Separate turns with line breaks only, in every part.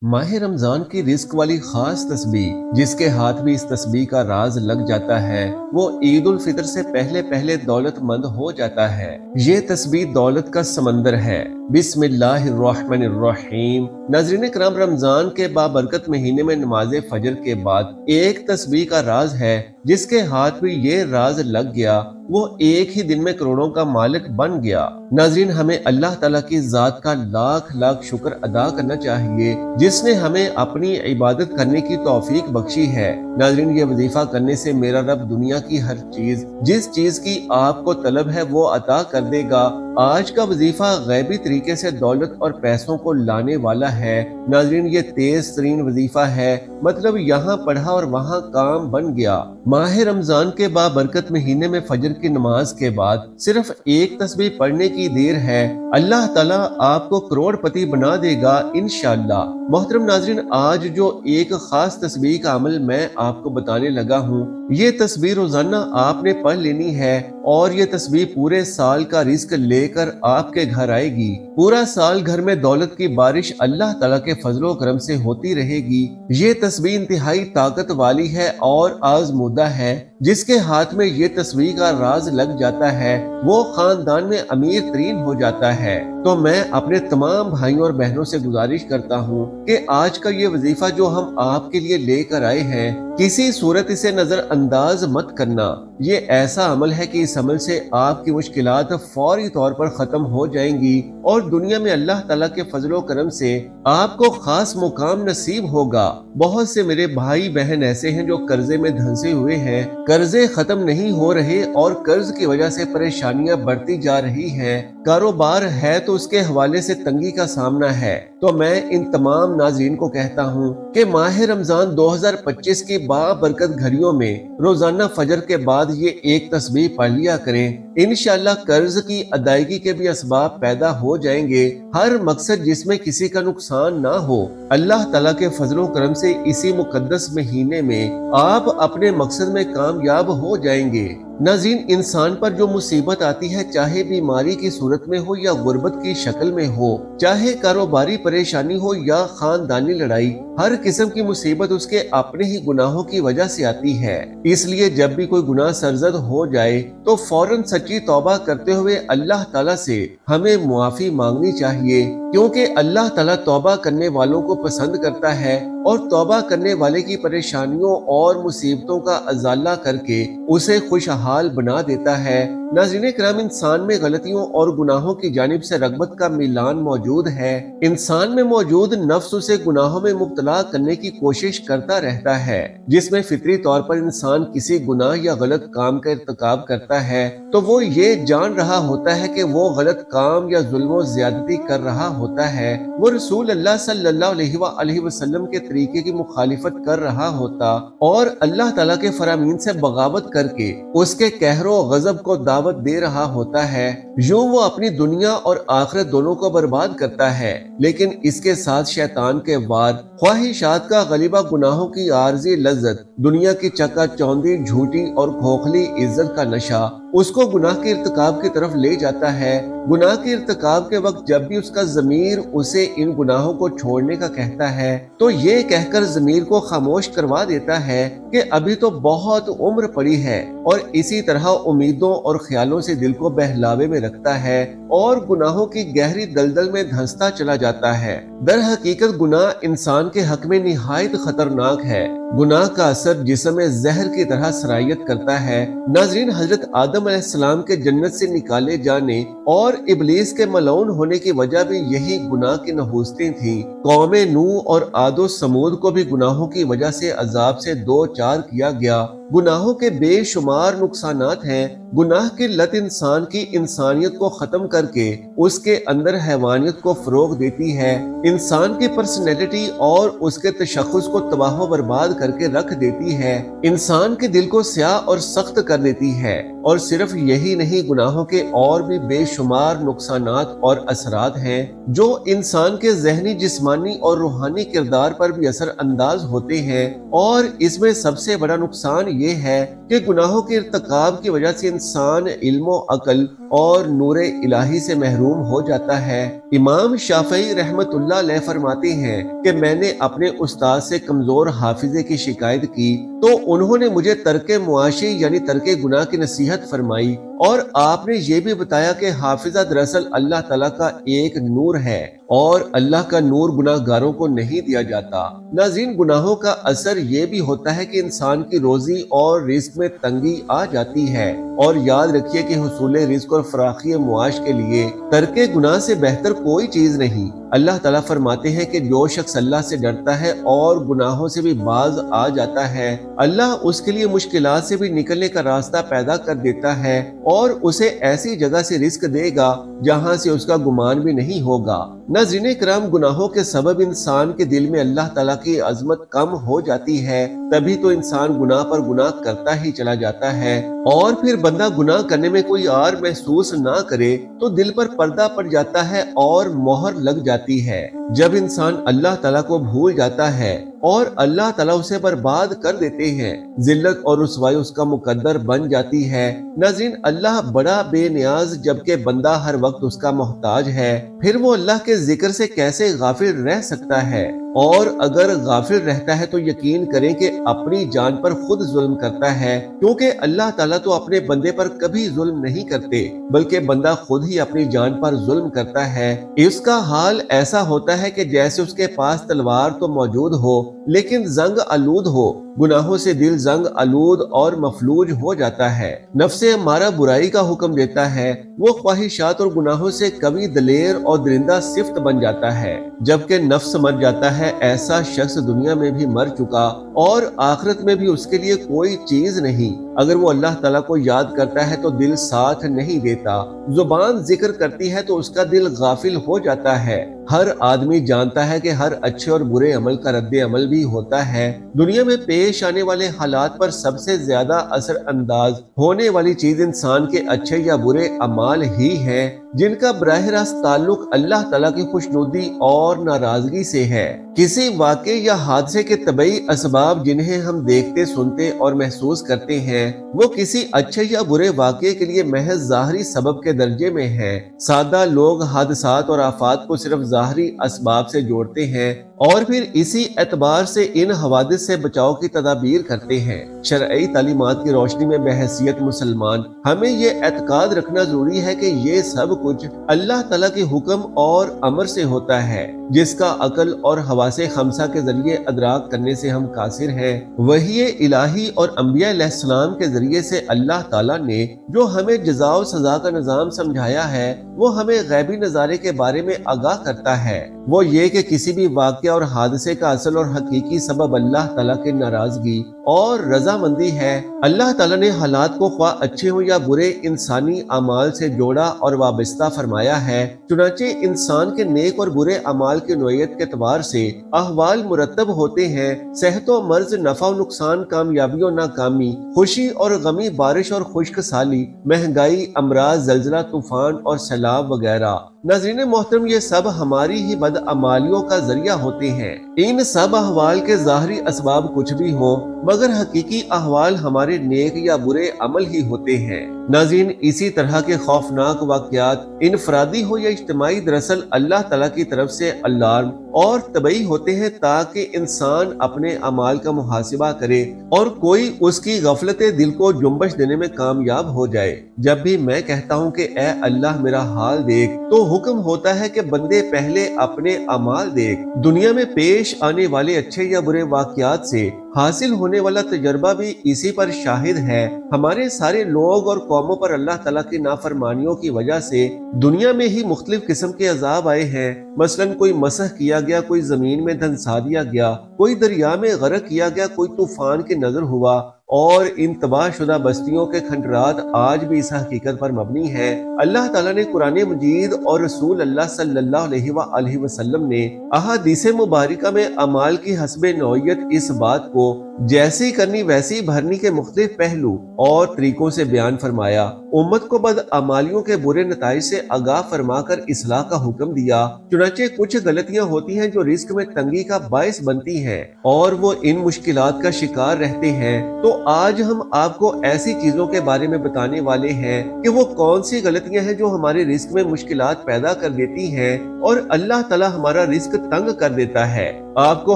माह रमजान की रिस्क वाली खास तस्बीह, जिसके हाथ में इस तस्बीह का राज लग जाता है, वो ईद उल फितर से पहले पहले दौलतमंद हो जाता है। ये तस्बीह दौलत का समंदर है। बिस्मिल्लाहिर्रहमानिर्रहीम। नाज़रीन करम, रमजान के बाबरकत महीने में नमाज फजर के बाद एक तस्बीह का राज है। जिसके हाथ में ये राज लग गया, वो एक ही दिन में करोड़ों का मालिक बन गया। नाज़रीन, हमें अल्लाह ताला की जात का लाख लाख शुक्र अदा करना चाहिए, जिसने हमें अपनी इबादत करने की तौफीक बख्शी है। नाज़रीन, ये वजीफा करने से मेरा रब दुनिया की हर चीज, जिस चीज की आपको तलब है, वो अता कर देगा। आज का वजीफा गैबी तरीके से दौलत और पैसों को लाने वाला है। नाज़रीन, ये तेज तरीन वजीफा है, मतलब यहाँ पढ़ा और वहाँ काम बन गया। माह रमजान के बाबरकत महीने में फजर की नमाज के बाद सिर्फ एक तस्बीह पढ़ने की देर है, अल्लाह ताला आपको करोड़पति बना देगा इंशाअल्लाह। मोहतरम नाज़रीन, आज जो एक खास तस्बीह का अमल मैं आपको बताने लगा हूँ, ये तस्बीह रोजाना आपने पढ़ लेनी है और ये तस्बीह पूरे साल का रिस्क लेकर आपके घर आएगी। पूरा साल घर में दौलत की बारिश अल्लाह ताला के फजलो करम से होती रहेगी। ये तस्बीह इंतहाई ताकत वाली है और आजमूदा है। जिसके हाथ में ये तस्बीह का राज लग जाता है, वो खानदान में अमीर तरीन हो जाता है। तो मैं अपने तमाम भाइयों और बहनों से गुजारिश करता हूँ कि आज का ये वजीफा जो हम आपके लिए लेकर आए हैं, किसी सूरत इसे नजरअंदाज मत करना। ये ऐसा अमल है कि इस अमल से आपकी मुश्किलात फौरी तौर पर खत्म हो जाएंगी और दुनिया में अल्लाह ताला के फजलो करम से आपको खास मुकाम नसीब होगा। बहुत से मेरे भाई बहन ऐसे हैं जो कर्जे में धंसे हुए हैं, कर्जे खत्म नहीं हो रहे और कर्ज की वजह से परेशानियां बढ़ती जा रही हैं। कारोबार है तो उसके हवाले से तंगी का सामना है। तो मैं इन तमाम नाज़रीन को कहता हूँ कि माह रमजान 2025 की बाबरकत घड़ियों में रोजाना फजर के बाद ये एक तस्बीह पढ़ लिया करें। इंशाअल्लाह कर्ज की अदायगी के भी असबाब पैदा हो जाएंगे। हर मकसद जिसमें किसी का नुकसान ना हो, अल्लाह ताला के फजलो करम से इसी मुकद्दस महीने में आप अपने मकसद में कामयाब हो जाएंगे। नाज़रीन, इंसान पर जो मुसीबत आती है, चाहे बीमारी की सूरत में हो या गुर्बत की शक्ल में हो, चाहे कारोबारी परेशानी हो या खानदानी लड़ाई, हर किस्म की मुसीबत उसके अपने ही गुनाहों की वजह से आती है। इसलिए जब भी कोई गुनाह सरजद हो जाए तो फौरन सच्ची तौबा करते हुए अल्लाह ताला से हमें मुआफी मांगनी चाहिए, क्योंकि अल्लाह ताला तौबा करने वालों को पसंद करता है और तौबा करने वाले की परेशानियों और मुसीबतों का अजाला करके उसे खुशहाल बना देता है। नाज़रीन करम, इंसान में गलतियों और गुनाहों की जानिब से रगबत का मिलान मौजूद है। इंसान में मौजूद नफ्स उसे गुनाहों में मुब्तला करने की कोशिश करता रहता है, जिसमें फितरी तौर पर इंसान किसी गुनाह या गलत काम का इर्तिकाब करता है तो वो ये जान रहा होता है कि वो गलत काम या जुल्म ज्यादती कर रहा होता है। वो रसूल अल्लाह सल्लल्लाहु अलैहि वसल्लम के तरीके की मुखालिफत कर रहा होता और अल्लाह ताला के फरामीन से बगावत करके उसके कहरो गजब को दावत दे रहा होता है। यूं वो अपनी दुनिया और आखिरत दोनों को बर्बाद करता है, लेकिन इसके साथ शैतान के वार, ख्वाहिशात का गलीबा, गुनाहों की आर्जी लज्जत, दुनिया की चकाचौंधी, झूठी और खोखली इज्जत का नशा उसको गुनाह के इर्तिकाब की तरफ ले जाता है। गुनाह के इर्तिकाब के वक्त जब भी उसका ज़मीर उसे इन गुनाहों को छोड़ने का कहता है, तो ये कहकर ज़मीर को खामोश करवा देता है कि अभी तो बहुत उम्र पड़ी है, और इसी तरह उम्मीदों और ख्यालों से दिल को बहलावे में रखता है और गुनाहों की गहरी दलदल में धंसता चला जाता है। दर हकीकत गुनाह इंसान के हक में निहायत खतरनाक है। गुनाह का असर जिस्म में जहर की तरह सरायत करता है। नाज़रीन, हजरत आदम अलैहिस्सलाम के जन्नत से निकाले जाने और इब्लीस के मलऊन होने की वजह भी यही गुनाह की नहूसतें थीं। कौमे नूह और आदो समूद को भी गुनाहों की वजह से अजाब से दो चार किया गया। गुनाहों के बेशुमार नुकसानात हैं। गुनाह की लत इंसान की इंसानियत को खत्म करके उसके अंदर हैवानियत को फरोग देती है। इंसान की पर्सनैलिटी और उसके तशख्खुस को तबाह बर्बाद करके रख देती है। इंसान के दिल को स्याह और सख्त कर देती है। और सिर्फ यही नहीं, गुनाहों के और भी बेशुमार नुकसानात और असरात हैं जो इंसान के ज़हनी, जिस्मानी और रूहानी किरदार पर भी असर अंदाज होते हैं। और इसमें सबसे बड़ा नुकसान یہ ہے کہ گناہوں کے ارتکاب کی وجہ سے انسان علم و عقل اور نور الہی سے محروم ہو جاتا ہے۔ امام شافعی رحمت اللہ علیہ فرماتے ہیں کہ میں نے اپنے استاد سے کمزور حافظے کی شکایت کی تو انہوں نے مجھے ترک معاشی یعنی ترک گناہ کی نصیحت فرمائی، اور آپ نے یہ بھی بتایا کہ حافظہ دراصل اللہ تعالیٰ کا ایک نور ہے اور اللہ کا نور گناہ گاروں کو نہیں دیا جاتا۔ ناظرین، گناہوں کا اثر یہ بھی ہوتا ہے کہ انسان کی روزی اور رزق میں تنگی آ جاتی ہے، اور یاد رکھیے کہ حصول رزق اور فراخی معاش کے لیے ترک گناہ سے بہتر کوئی چیز نہیں۔ اللہ تعالیٰ فرماتے ہیں کہ جو شخص اللہ سے ڈرتا ہے اور گناہوں سے بھی باز آ جاتا ہے، اللہ اس کے لیے مشکلات سے بھی نکلنے کا راستہ پیدا کر دیتا ہے اور اسے ایسی جگہ سے رزق دے گا جہاں سے اس کا گمان بھی نہیں ہوگا۔ ناظرین کرام، گناہوں کے سبب انسان کے دل میں اللہ تعالیٰ کی عظمت کم ہو جاتی ہے، تبھی تو انسان گناہ پر گناہ کرتا ہی چلا جاتا ہے، اور پھر بندہ گناہ کرنے میں کوئی آر محسوس نہ کرے تو دل پر پردہ پڑ جاتا ہے اور مہر لگ جاتی ہے۔ جب انسان اللہ تعالیٰ کو بھول جاتا ہے اور اللہ تعالیٰ اسے برباد کر دیتے ہیں، ذلت اور رسوائی اس کا مقدر بن جاتی ہے۔ ناظرین، اللہ بڑا بے نیاز جبکہ بندہ ہر وقت اس کا محتاج ہے، پھر وہ اللہ کے ذکر سے کیسے غافل رہ سکتا ہے؟ اور اگر غافل رہتا ہے تو یقین کریں کہ اپنی جان پر خود ظلم کرتا ہے، کیونکہ اللہ تعالیٰ تو اپنے بندے پر کبھی ظلم نہیں کرتے بلکہ بندہ خود ہی اپنی جان پر ظلم کرتا ہے۔ اس کا حال ایسا ہوتا ہے کہ جیسے اس کے پاس تلوار تو موجود ہو لیکن زنگ آلود ہو۔ گناہوں سے دل زنگ آلود اور مفلوج ہو جاتا ہے۔ نفس امارہ برائی کا حکم دیتا ہے، وہ خواہشات اور گناہوں سے کبھی دلیر اور درندہ صفت بن جاتا ہے۔ جبکہ نفس مر جاتا ہے، ایسا شخص دنیا میں بھی مر چکا اور آخرت میں بھی اس کے لیے کوئی چیز نہیں۔ اگر وہ اللہ تعالیٰ کو یاد کرتا ہے تو دل ساتھ نہیں دیتا، زبان ذکر کرتی ہے تو اس کا دل غافل ہو جاتا ہے۔ ہر آدمی جانتا ہے کہ ہر اچھے اور برے عمل کا رد عمل بھی ہوتا ہے۔ دنیا میں پیش آنے والے حالات پر سب سے زیادہ اثر انداز ہونے والی چیز انسان کے اچھے یا برے اعمال ہی ہیں، جن کا براہ راست تعلق اللہ تعالیٰ کی خوشنودی اور ناراضگی سے ہے۔ کسی واقعے یا حادثے کے طبعی اسباب جنہیں ہم دیکھتے، سنتے اور محسوس کرتے ہیں، وہ کسی اچھے یا برے واقعے کے لیے محض ظاہری سبب کے درجے میں ہیں۔ سادہ لوگ حادثات اور آفات کو صرف ظاہری اسباب سے جوڑتے ہیں اور پھر اسی اعتبار سے ان حوادث سے بچاؤ کی تدابیر کرتے ہیں۔ شرعی تعلیمات کی روشنی میں بحیثیت مسلمان ہمیں یہ اعتقاد رکھنا ضروری ہے کہ یہ سب کچھ اللہ تعالیٰ کے حکم اور امر سے ہوتا ہے، جس کا عقل اور حواس خمسہ کے ذریعے ادراک کرنے سے ہم قاصر ہیں۔ وحی الہی اور انبیاء علیہ السلام کے ذریعے سے اللہ تعالیٰ نے جو ہمیں جزا و سزا کا نظام سمجھایا ہے، وہ ہمیں غیبی نظارے کے بارے میں آگاہ کرتا ہے۔ وہ یہ کہ کسی بھی واقعہ اور حادثے کا اصل اور حقیقی سبب اللہ تعالیٰ کی ناراضگی اور رضامندی ہے۔ اللہ تعالیٰ نے حالات کو خواہ اچھے ہوں یا برے انسانی اعمال سے جوڑا اور وابستہ فرمایا ہے۔ چنانچہ انسان کے نیک اور برے اعمال کی نوعیت کے اعتبار سے احوال مرتب ہوتے ہیں۔ صحت و مرض، نفع و نقصان، کامیابی و ناکامی، خوشی اور غمی، بارش اور خشک سالی، مہنگائی، امراض، زلزلہ، طوفان اور سیلاب وغیرہ۔ ناظرین محترم، یہ سب ہماری ہی بدعمالیوں کا ذریعہ ہوتے ہیں۔ ان سب احوال کے ظاہری اسباب کچھ بھی ہوں مگر حقیقی احوال ہمارے نیک یا برے عمل ہی ہوتے ہیں۔ ناظرین، اسی طرح کے خوفناک واقعات انفرادی ہو یا اجتماعی دراصل اللہ تعالیٰ کی طرف سے الارم اور طبعی ہوتے ہیں تاکہ انسان اپنے اعمال کا محاسبہ کرے اور کوئی اس کی غفلت دل کو جنبش دینے میں کامیاب ہو جائے۔ جب بھی میں کہتا ہوں کہ اے اللہ میرا حال دیکھ، تو حکم ہوتا ہے کہ بندے پہلے اپنے اعمال دیکھ۔ دنیا میں پیش آنے والے اچھے یا برے واقعات سے حاصل ہونے والا تجربہ بھی اسی پر شاہد ہے۔ ہمارے سارے لوگ اور قوموں پر اللہ تعالیٰ کی نافرمانیوں کی وجہ سے دنیا میں ہی مختلف قسم کے عذاب آئے ہیں۔ مثلاً کوئی مسح کیا گیا، کوئی زمین میں دھنسا دیا گیا، کوئی دریا میں غرق کیا گیا، کوئی طوفان کی نظر ہوا، اور ان تباہ شدہ بستیوں کے کھنڈرات آج بھی اس حقیقت پر مبنی ہیں۔ اللہ تعالیٰ نے قرآن مجید اور رسول اللہ صلی اللہ علیہ وآلہ وسلم نے احادیث مبارکہ میں اعمال کی حسب نوعیت اس بات کو جیسی کرنی ویسی بھرنی کے مختلف پہلو اور طریقوں سے بیان فرمایا۔ उम्मत को बदअमालियों के बुरे नताइज से आगाह फरमाकर इस्लाह का हुक्म दिया। चुनांचे कुछ गलतियां होती हैं जो रिस्क में तंगी का बायस बनती हैं और वो इन मुश्किलात का शिकार रहते हैं। तो आज हम आपको ऐसी चीजों के बारे में बताने वाले हैं कि वो कौन सी गलतियां हैं जो हमारे रिस्क में मुश्किलात पैदा कर देती हैं और अल्लाह ताला हमारा रिस्क तंग कर देता है। आपको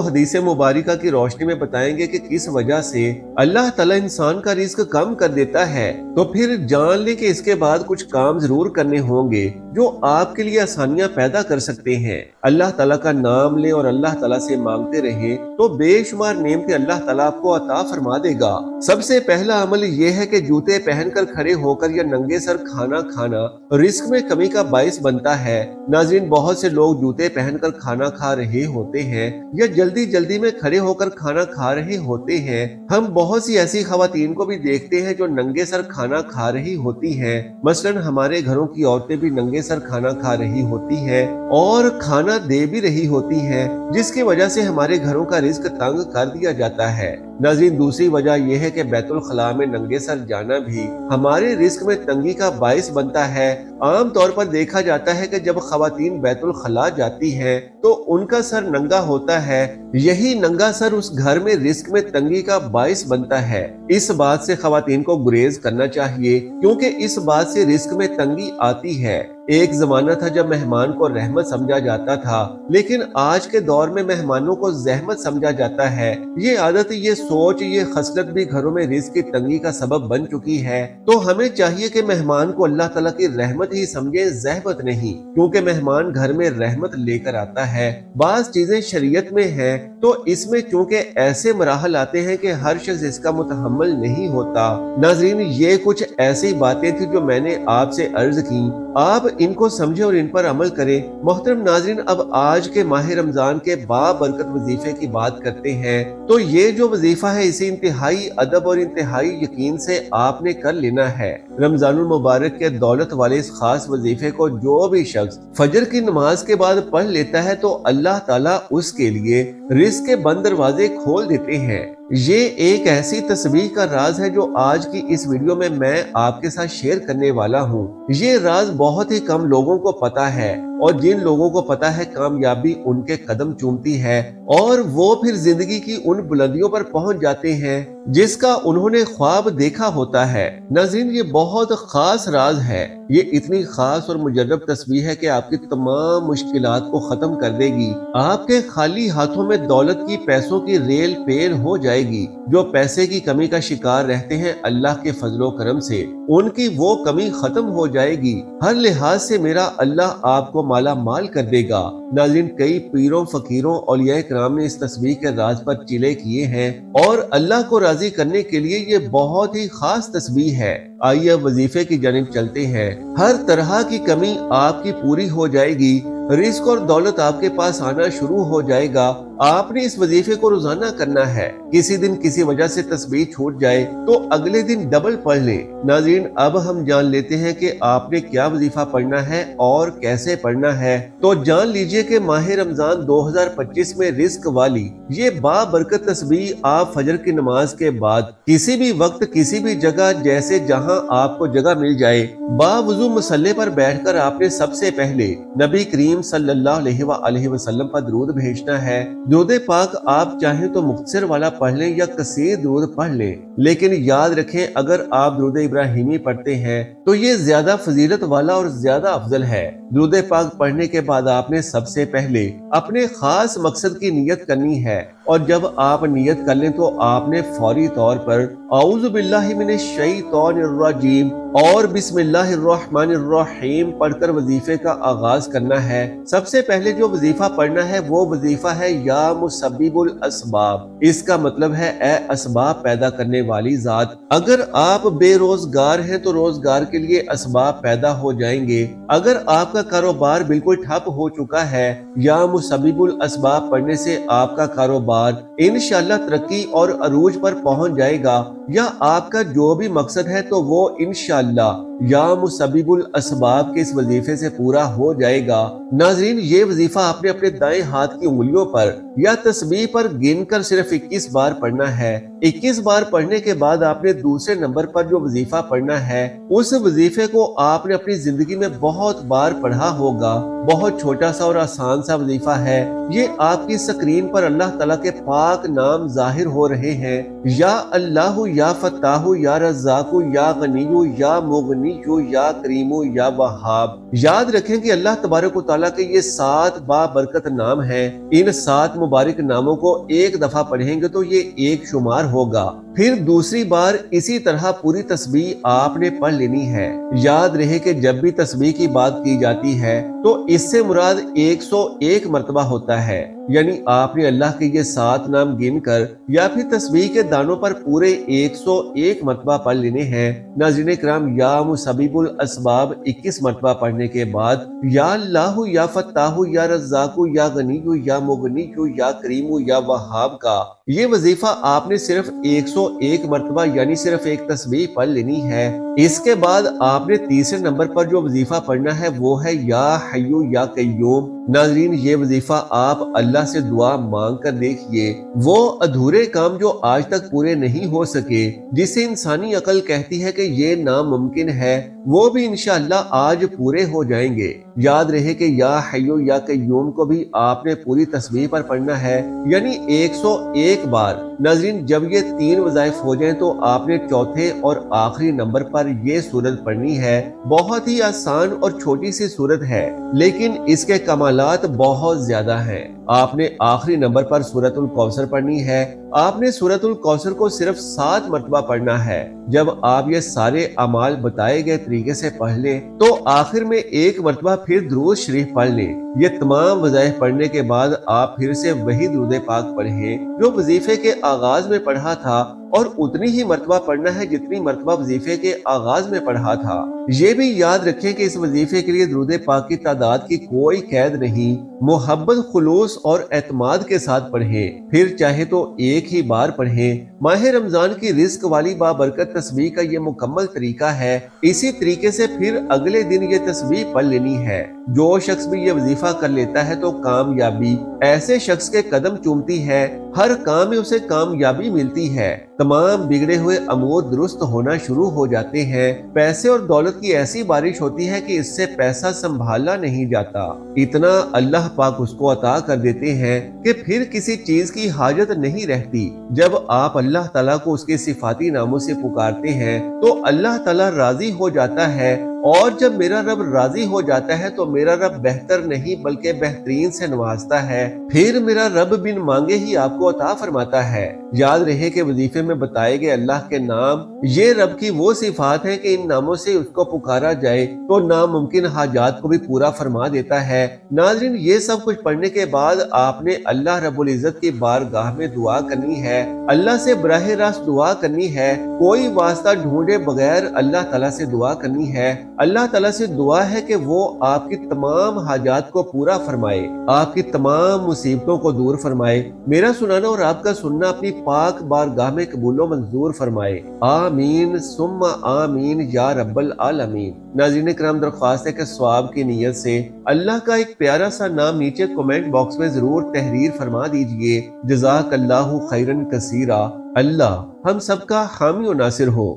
हदीस मुबारका की रोशनी में बताएंगे कि किस वजह से अल्लाह ताला इंसान का रिस्क कम कर देता है। तो फिर जान ले कि इसके बाद कुछ काम जरूर करने होंगे जो आपके लिए आसानियां पैदा कर सकते हैं। अल्लाह ताला का नाम ले और अल्लाह ताला से मांगते रहे तो बेशुमार नेमतें अल्लाह ताला आपको अता फरमा देगा। सबसे पहला अमल ये है कि जूते पहनकर खड़े होकर या नंगे सर खाना खाना रिस्क में कमी का बायस बनता है। नाज़रीन, बहुत से लोग जूते पहनकर खाना खा रहे होते हैं या जल्दी जल्दी में खड़े होकर खाना खा रहे होते हैं। हम बहुत सी ऐसी खवातीन को भी देखते हैं जो नंगे सर खाना खा रही होती हैं। मसलन हमारे घरों की औरतें भी नंगे सर खाना खा रही होती हैं और खाना दे भी रही होती हैं, जिसकी वजह से हमारे घरों का रिस्क तंग कर दिया जाता है। नाज़रीन, दूसरी वजह यह है कि बैतुल खला में नंगे सर जाना भी हमारे रिस्क में तंगी का बायस बनता है। आम तौर पर देखा जाता है कि जब खवातीन बैतुल खला जाती हैं तो उनका सर नंगा होता है। यही नंगा सर उस घर में रिस्क में तंगी का बायस बनता है। इस बात से खवातीन को गुरेज करना चाहिए क्योंकि इस बात से रिस्क में तंगी आती है। एक जमाना था जब मेहमान को रहमत समझा जाता था, लेकिन आज के दौर में मेहमानों को जहमत समझा जाता है। ये आदत, ये सोच, ये खसलत भी घरों में रिस्क की तंगी का सबब बन चुकी है। तो हमें चाहिए कि मेहमान को अल्लाह ताला की रहमत ही समझे, जहमत नहीं, क्योंकि मेहमान घर में रहमत लेकर आता है। बाज़ चीजें शरीयत में है तो इसमें चूंकि ऐसे मराहल आते हैं कि हर शख्स इसका मुतहम्मल नहीं होता। नाज़रीन, ये कुछ ऐसी बातें थी जो मैंने आपसे अर्ज की, आप इनको समझे और इन पर अमल करें। मोहतरम नाज़रीन, अब आज के माह रमजान के बाबरकत वजीफे की बात करते हैं। तो ये जो वजीफा है इसे इंतहाई अदब और इंतहाई यकीन से आपने कर लेना है। रमजानुल मुबारक के दौलत वाले इस खास वजीफे को जो भी शख्स फजर की नमाज के बाद पढ़ लेता है तो अल्लाह ताला उसके लिए रिस्क के बंद दरवाजे खोल देते हैं। ये एक ऐसी तस्बीह का राज है जो आज की इस वीडियो में मैं आपके साथ शेयर करने वाला हूँ। ये राज बहुत ही कम लोगों को पता है और जिन लोगों को पता है कामयाबी उनके कदम चूमती है और वो फिर जिंदगी की उन बुलंदियों पर पहुंच जाते हैं जिसका उन्होंने ख्वाब देखा होता है। नाज़रीन, ये बहुत खास राज है। ये इतनी खास और मुजर्रब तस्बीह है कि आपकी तमाम मुश्किलात को खत्म कर देगी। आपके खाली हाथों में दौलत की, पैसों की रेल पेल हो जाएगी। जो पैसे की कमी का शिकार रहते हैं, अल्लाह के फजलो करम से उनकी वो कमी खत्म हो जाएगी। हर लिहाज से मेरा अल्लाह आपको माला माल कर देगा। नाज़रीन, कई पीरों, फकीरों, औलिया किराम ने इस तस्बीह के राज पर चिले किए हैं और अल्लाह को राजी करने के लिए ये बहुत ही खास तस्बीह है। आइए वजीफे की जानिब चलते हैं। हर तरह की कमी आपकी पूरी हो जाएगी। रिस्क और दौलत आपके पास आना शुरू हो जाएगा। आपने इस वजीफे को रोजाना करना है। किसी दिन किसी वजह से तस्बीह छूट जाए तो अगले दिन डबल पढ़ लें। नाज़रीन, अब हम जान लेते हैं कि आपने क्या वजीफा पढ़ना है और कैसे पढ़ना है। तो जान लीजिए कि माह रमजान 2025 में रिस्क वाली ये बाबरकत तस्बीह आप फजर की नमाज के बाद किसी भी वक्त, किसी भी जगह, जैसे जहां आपको जगह मिल जाए, बावुजू मसल्ले पर बैठकर आपने सबसे पहले नबी करीम सल्लल्लाहु अलैहि वसल्लम पर दुरूद भेजना है। दुरूद पाक आप चाहें तो मुख्तसर वाला पढ़ लें या कसीर दुरूद पढ़ लें, लेकिन याद रखें अगर आप दुरूद इब्राहिमी पढ़ते हैं तो ये ज्यादा फजीलत वाला और ज्यादा अफजल है। दुरूद पाक पढ़ने के बाद आपने सबसे पहले अपने खास मकसद की नियत करनी है और जब आप नियत कर लें तो आपने फौरी तौर पर औज़ु बिल्लाहि मिनश शैतानिर रजीम और बिस्मिल्लाहिर्रहमानिर्रहीम पढ़कर वजीफे का आगाज करना है। सबसे पहले जो वजीफा पढ़ना है वो वजीफा है या मुसब्बिबुल असबाब। इसका मतलब है ए असबाब पैदा करने वाली जात। अगर आप बेरोजगार हैं तो रोजगार के लिए असबाब पैदा हो जाएंगे। अगर आपका कारोबार बिल्कुल ठप हो चुका है, या मुसब्बिबुल असबाब पढ़ने से आपका कारोबार इंशाअल्लाह तरक्की और अरूज पर पहुंच जाएगा। या आपका जो भी मकसद है तो वो इंशाअल्लाह یا مسببل اسباب کے اس وظیفے سے پورا ہو جائے گا۔ ناظرین، یہ وظیفہ آپ نے اپنے دائیں ہاتھ کی انگلیوں پر یا تسبیح پر گن کر صرف 21 بار پڑھنا ہے۔ 21 بار پڑھنے کے بعد آپ نے دوسرے نمبر پر جو وظیفہ پڑھنا ہے، اس وظیفے کو آپ نے اپنی زندگی میں بہت بار پڑھا ہوگا۔ بہت چھوٹا سا اور آسان سا وظیفہ ہے۔ یہ آپ کی سکرین پر اللہ تعالیٰ کے پاک نام ظاہر ہو رہے ہیں، یا اللہ، یا فتاح، یا رزاق، یا غنی، یا مغنی، یا کریم، یا وہاب۔ یاد رکھیں کہ اللہ تبارک و تعالیٰ کے یہ 7 بابرکت نام ہیں۔ ان 7 مبارک ناموں کو ایک دفعہ پڑھیں گے تو یہ ایک شمار ہوگا، پھر دوسری بار اسی طرح پوری تسبیح آپ نے پڑھ لینی ہے۔ یاد رہے کہ جب بھی تسبیح کی بات کی جاتی ہے تو اس سے مراد 101 مرتبہ ہوتا ہے، یعنی آپ نے اللہ کے یہ 7 نام گن کر یا پھر تسبیح کے دانوں پر پورے 101 مرتبہ پڑھ لینے ہیں۔ ناظرین کرام، یا مسبب الاسباب 21 مرتبہ پڑھنے کے بعد یا اللہ، یا فتاح، یا رزاق، یا غنی، یا مغنی، یا کریم، یا وہاب کا یہ وظیفہ آپ نے صرف 101 مرتبہ یعنی صرف ایک تسبیح پڑھ لینی ہے۔ اس کے بعد آپ نے تیسرے نمبر پر جو وظیفہ پڑھنا ہے وہ ہے یا حیو یا قیوم۔ ناظرین، یہ وظیفہ آپ اللہ سے دعا مانگ کر دیکھیے، وہ ادھورے کام جو آج تک پورے نہیں ہو سکے، جسے انسانی عقل کہتی ہے کہ یہ ناممکن ہے، وہ بھی انشاءاللہ آج پورے ہو جائیں گے۔ یاد رہے کہ یا حیو یا قیوم کو بھی آپ نے پوری تسبیح پر پڑھنا ہے، یعنی 101 بار۔ ناظرین، جب یہ 3 وظائف ہو جائیں تو آپ نے چوتھے اور آخری نمبر پر یہ سورت پڑھنی ہے۔ بہت ہی آسان اور چھوٹی سی سورت ہے، لیکن اس کے کمالات بہت زیادہ ہیں۔ آپ نے آخری نمبر پر سورت الکوثر پڑھنی ہے۔ آپ نے سورت الکوثر کو صرف 7 مرتبہ پڑھنا ہے۔ جب آپ یہ سارے اعمال بتائے گئے طریقے سے پڑھ لیں تو آخر میں ایک مرتبہ پھر درود شریف پڑھ لیں۔ یہ تمام وظائف پڑھنے کے بعد آپ پھر سے وہی درود پاک پڑھیں جو وظیفے کے آغاز میں پڑھا تھا، اور اتنی ہی مرتبہ پڑھنا ہے جتنی مرتبہ وظیفے کے آغاز میں پڑھا تھا۔ یہ بھی یاد رکھیں کہ اس وظیفے کے لیے درود پاک کی تعداد کی کوئی قید نہیں، محبت، خلوص اور اعتماد کے ساتھ پڑھیں، پھر چاہے تو ایک ہی بار پڑھیں۔ ماہ رمضان کی رزق والی بابرکت تسبیح کا یہ مکمل طریقہ ہے۔ اسی طریقے سے پھر اگلے دن یہ تسبیح پڑھ لینی ہے۔ جو شخص بھی یہ وظیفہ کر لیتا ہے تو کامیابی ایسے شخص کے قدم چومتی ہے، ہر کام میں اسے کامیابی ملتی ہے، تمام بگڑے ہوئے امور درست ہونا شروع ہو جاتے ہیں، پیسے اور دولت کی ایسی بارش ہوتی ہے کہ اس سے پیسہ سنبھالا نہیں جاتا، اتنا اللہ پاک اس کو عطا کر دیتے ہیں کہ پھر کسی چیز کی حاجت نہیں رہتی۔ جب آپ اللہ تعالیٰ کو اس کے صفاتی ناموں سے پکارتے ہیں تو اللہ تعالیٰ راضی ہو جاتا ہے، اور جب میرا رب راضی ہو جاتا ہے تو میرا رب بہتر نہیں بلکہ بہترین سے نوازتا ہے، پھر میرا رب بن مانگے ہی آپ کو عطا فرماتا ہے۔ یاد رہے کہ وظیفے میں بتائے گئے اللہ کے نام یہ رب کی وہ صفات ہیں کہ ان ناموں سے اس کو پکارا جائے تو ناممکن حاجات کو بھی پورا فرما دیتا ہے۔ ناظرین، یہ سب کچھ پڑھنے کے بعد آپ نے اللہ رب العزت کی بارگاہ میں دعا کرنی ہے، اللہ سے براہ راست دعا کرنی ہے، کوئی واسطہ ڈھونڈے بغیر اللہ تعالیٰ سے دعا کرنی ہے۔ اللہ تعالیٰ سے دعا ہے کہ وہ آپ کی تمام حاجات کو پورا فرمائے، آپ کی تمام مصیبتوں کو دور فرمائے، میرا سنانا اور آپ کا سننا اپنی پاک بارگاہ میں قبول و منظور فرمائے، آمین ثم آمین یا رب العالمین۔ ناظرین کرام، درخواست ہے کہ ثواب کی نیت سے اللہ کا ایک پیارا سا نام نیچے کمنٹ باکس میں ضرور تحریر فرما دیجئے۔ جزاک اللہ خیرن کثیرا۔ اللہ ہم سب کا حامی و ناصر ہو۔